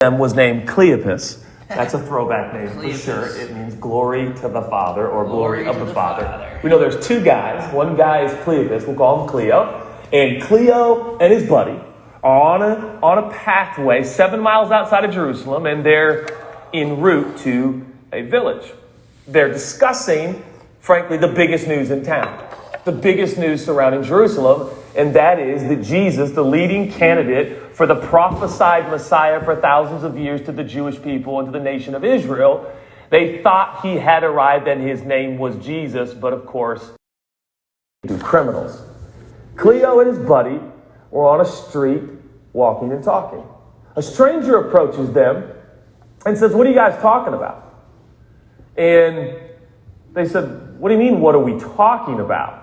was named Cleopas. That's a throwback name for sure. It means glory to the Father or glory of the Father. We know there's two guys. One guy is Cleopas. We'll call him Cleo. And Cleo and his buddy are on a pathway 7 miles outside of Jerusalem, and they're en route to a village. They're discussing, frankly, the biggest news in town. The biggest news surrounding Jerusalem, and that is that Jesus, the leading candidate for the prophesied Messiah for thousands of years to the Jewish people and to the nation of Israel, they thought he had arrived and his name was Jesus, but of course, criminals. Cleo and his buddy were on a street walking and talking. A stranger approaches them and says, "What are you guys talking about?" And they said, "What do you mean, what are we talking about?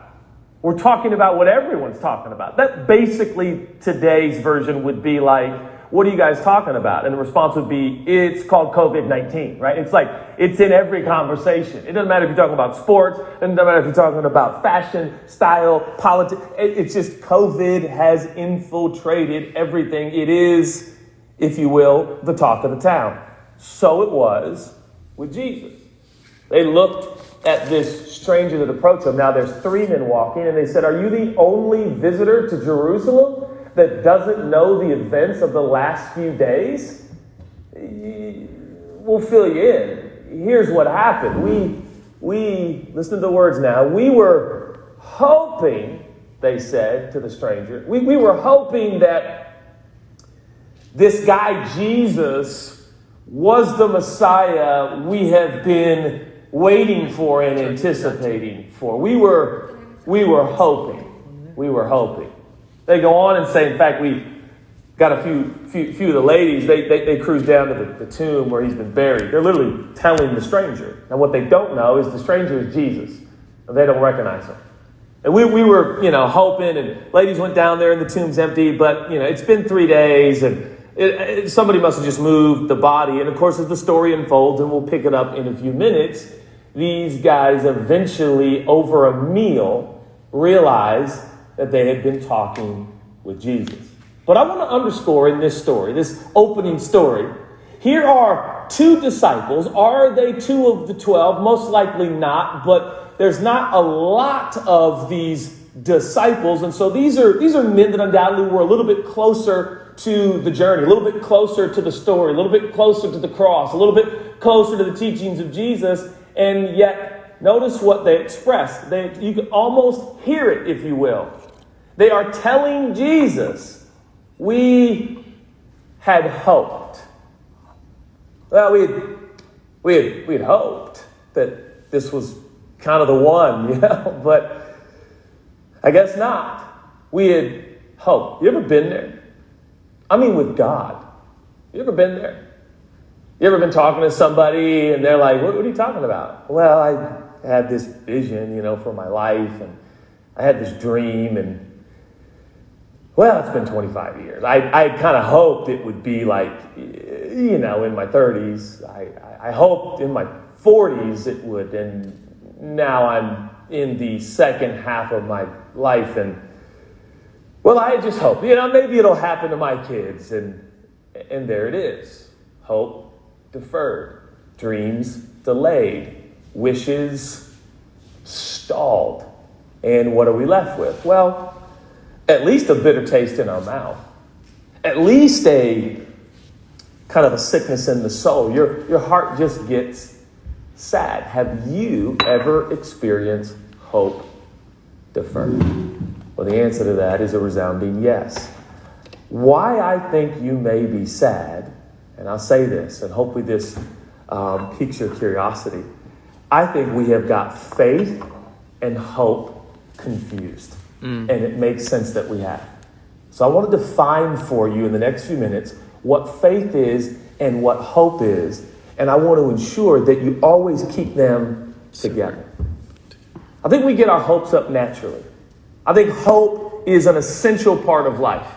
We're talking about what everyone's talking about." That basically today's version would be like, "What are you guys talking about?" And the response would be, "It's called COVID-19, right?" It's like, it's in every conversation. It doesn't matter if you're talking about sports. It doesn't matter if you're talking about fashion, style, politics. It's just COVID has infiltrated everything. It is, if you will, the talk of the town. So it was with Jesus. They looked at this stranger that approached them. Now there's three men walking, and they said, "Are you the only visitor to Jerusalem that doesn't know the events of the last few days? We'll fill you in. Here's what happened. We listen to the words now. We were hoping," they said to the stranger, we were hoping that this guy Jesus was the Messiah we have been waiting for and anticipating for. We were hoping. We were hoping." They go on and say, in fact, we got a few of the ladies, they cruise down to the tomb where he's been buried. They're literally telling the stranger. Now what they don't know is the stranger is Jesus. And they don't recognize him. And we were, hoping, and ladies went down there and the tomb's empty, but, it's been 3 days and somebody must have just moved the body. And of course, as the story unfolds, and we'll pick it up in a few minutes, these guys eventually, over a meal, realize that they had been talking with Jesus. But I want to underscore in this story, this opening story, here are two disciples. Are they two of the 12? Most likely not, but there's not a lot of these disciples. And so these are men that undoubtedly were a little bit closer to the journey, a little bit closer to the story, a little bit closer to the cross, a little bit closer to the teachings of Jesus. And yet, notice what they express. You can almost hear it, if you will. They are telling Jesus, "We had hoped." Well, we had hoped that this was kind of the one, but I guess not. We had hoped. You ever been there? I mean, with God. You ever been there? You ever been talking to somebody and they're like, what are you talking about? Well, I had this vision, for my life, and I had this dream, and well, it's been 25 years. I kind of hoped it would be like, in my 30s. I hoped in my 40s it would, and now I'm in the second half of my life, and well, I just hope, maybe it'll happen to my kids, and there it is. Hope deferred, dreams delayed, wishes stalled. And what are we left with? Well, at least a bitter taste in our mouth. At least a kind of a sickness in the soul. Your heart just gets sad. Have you ever experienced hope deferred? Well, the answer to that is a resounding yes. Why I think you may be sad, and I'll say this, and hopefully this piques your curiosity. I think we have got faith and hope confused. And it makes sense that we have. So I want to define for you in the next few minutes what faith is and what hope is. And I want to ensure that you always keep them together. I think we get our hopes up naturally. I think hope is an essential part of life.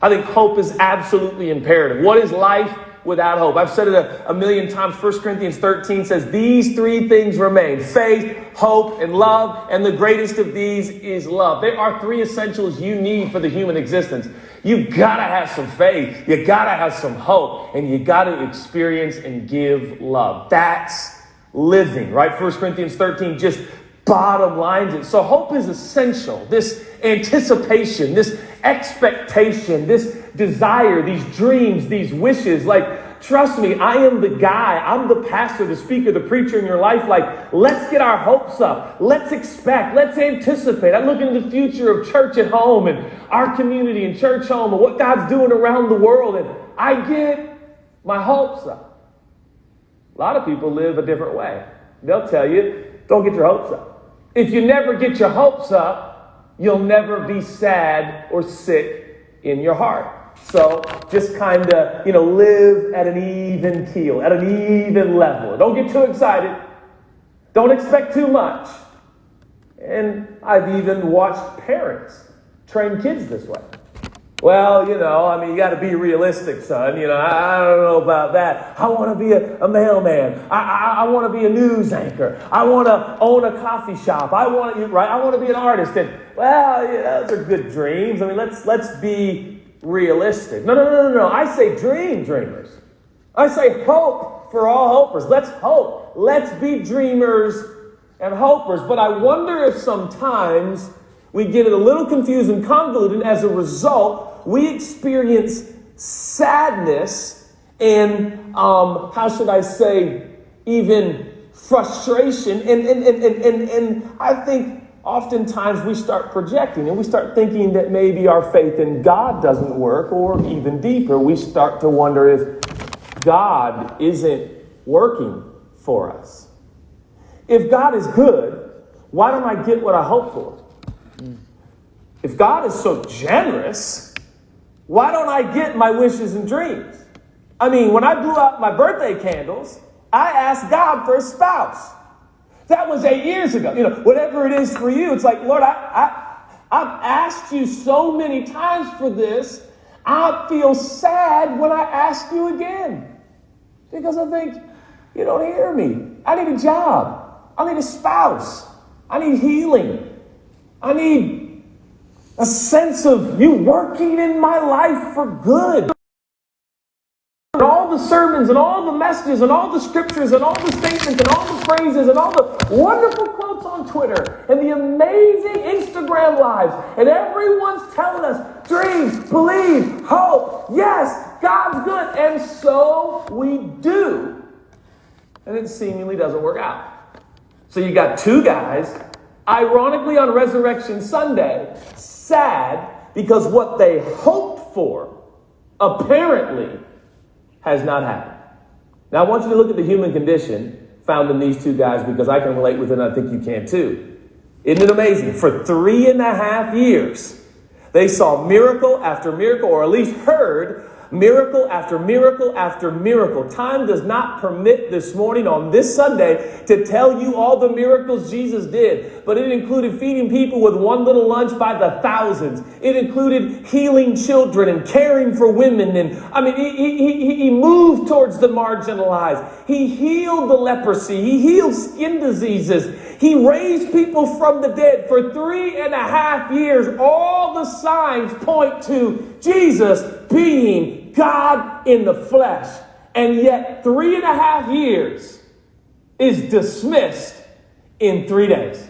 I think hope is absolutely imperative. What is life without hope? I've said it a million times. 1 Corinthians 13 says these three things remain: faith, hope, and love. And the greatest of these is love. They are three essentials you need for the human existence. You've got to have some faith. You got to have some hope. And you got to experience and give love. That's living, right? 1 Corinthians 13 just bottom lines it. So hope is essential. This anticipation, this expectation, this desire, these dreams, these wishes. Like, trust me, I am the guy. I'm the pastor, the speaker, the preacher in your life. Like, let's get our hopes up. Let's expect. Let's anticipate. I look into the future of church at home and our community and church home and what God's doing around the world. And I get my hopes up. A lot of people live a different way. They'll tell you, don't get your hopes up. If you never get your hopes up, you'll never be sad or sick in your heart. So just kind of, live at an even keel, at an even level. Don't get too excited. Don't expect too much. And I've even watched parents train kids this way. Well, you got to be realistic, son. I don't know about that. I want to be a mailman. I want to be a news anchor. I want to own a coffee shop. I want to be an artist. And, those are good dreams. Let's be realistic. No. I say dreamers. I say hope for all hopers. Let's hope. Let's be dreamers and hopers. But I wonder if sometimes we get it a little confused and convoluted, and as a result, we experience sadness and, even frustration. And I think oftentimes we start projecting and we start thinking that maybe our faith in God doesn't work, or even deeper, we start to wonder if God isn't working for us. If God is good, why don't I get what I hope for? If God is so generous, why don't I get my wishes and dreams? When I blew out my birthday candles, I asked God for a spouse. That was 8 years ago. Whatever it is for you, it's like, Lord, I've asked you so many times for this. I feel sad when I ask you again. Because I think, you don't hear me. I need a job. I need a spouse. I need healing. I need a sense of you working in my life for good. And all the sermons and all the messages and all the scriptures and all the statements and all the phrases and all the wonderful quotes on Twitter and the amazing Instagram lives. And everyone's telling us, dream, believe, hope. Yes, God's good. And so we do. And it seemingly doesn't work out. So you got two guys, ironically on Resurrection Sunday, sad because what they hoped for apparently has not happened. Now I want you to look at the human condition found in these two guys, because I can relate with it and I think you can too. Isn't it amazing? For 3.5 years, they saw miracle after miracle, or at least heard miracle after miracle after miracle. Time does not permit this morning on this Sunday to tell you all the miracles Jesus did. But it included feeding people with one little lunch by the thousands. It included healing children and caring for women. And he moved towards the marginalized. He healed the leprosy. He healed skin diseases. He raised people from the dead. For 3.5 years, all the signs point to Jesus being God in the flesh. And yet 3.5 years is dismissed in 3 days.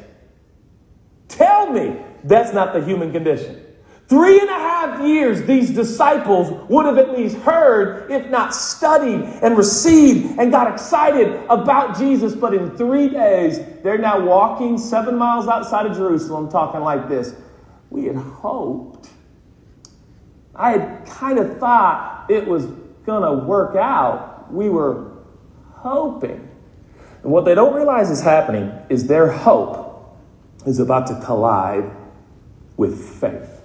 Tell me that's not the human condition. 3.5 years these disciples would have at least heard, if not studied and received and got excited about Jesus. But in 3 days, they're now walking 7 miles outside of Jerusalem talking like this. We had hoped. I had kind of thought it was going to work out. We were hoping. And what they don't realize is happening is their hope is about to collide with faith.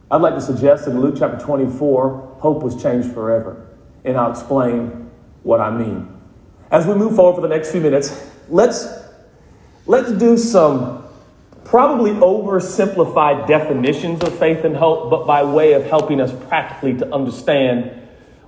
I'd like to suggest that in Luke chapter 24, hope was changed forever. And I'll explain what I mean. As we move forward for the next few minutes, let's do some probably oversimplified definitions of faith and hope, but by way of helping us practically to understand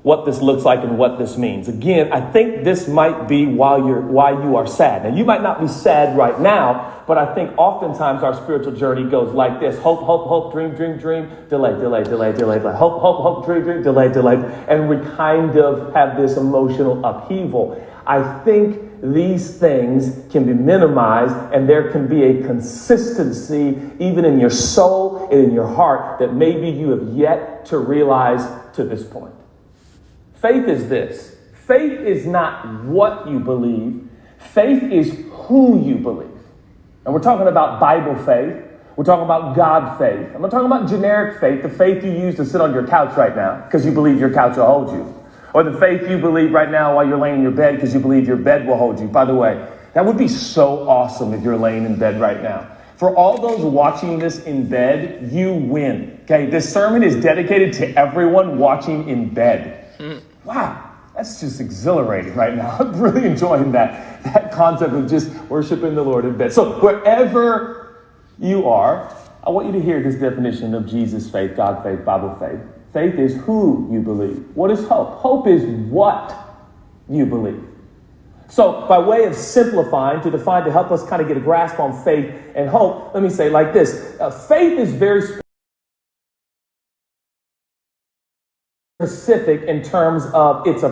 what this looks like and what this means. Again, I think this might be why you are sad. Now, you might not be sad right now, but I think oftentimes our spiritual journey goes like this. Hope, hope, hope, dream, dream, dream, delay, delay, delay, delay, delay. Hope, hope, hope, dream, dream, delay, delay. And we kind of have this emotional upheaval. I think these things can be minimized, and there can be a consistency even in your soul and in your heart that maybe you have yet to realize to this point. Faith is this. Faith is not what you believe. Faith is who you believe. And we're talking about Bible faith. We're talking about God faith. I'm not talking about generic faith, the faith you use to sit on your couch right now because you believe your couch will hold you. Or the faith you believe right now while you're laying in your bed because you believe your bed will hold you. By the way, that would be so awesome if you're laying in bed right now. For all those watching this in bed, you win. Okay, this sermon is dedicated to everyone watching in bed. Wow, that's just exhilarating right now. I'm really enjoying that concept of just worshiping the Lord in bed. So wherever you are, I want you to hear this definition of Jesus faith, God faith, Bible faith. Faith is who you believe. What is hope? Hope is what you believe. So by way of simplifying, to define, to help us kind of get a grasp on faith and hope, let me say like this. Faith is very specific in terms of its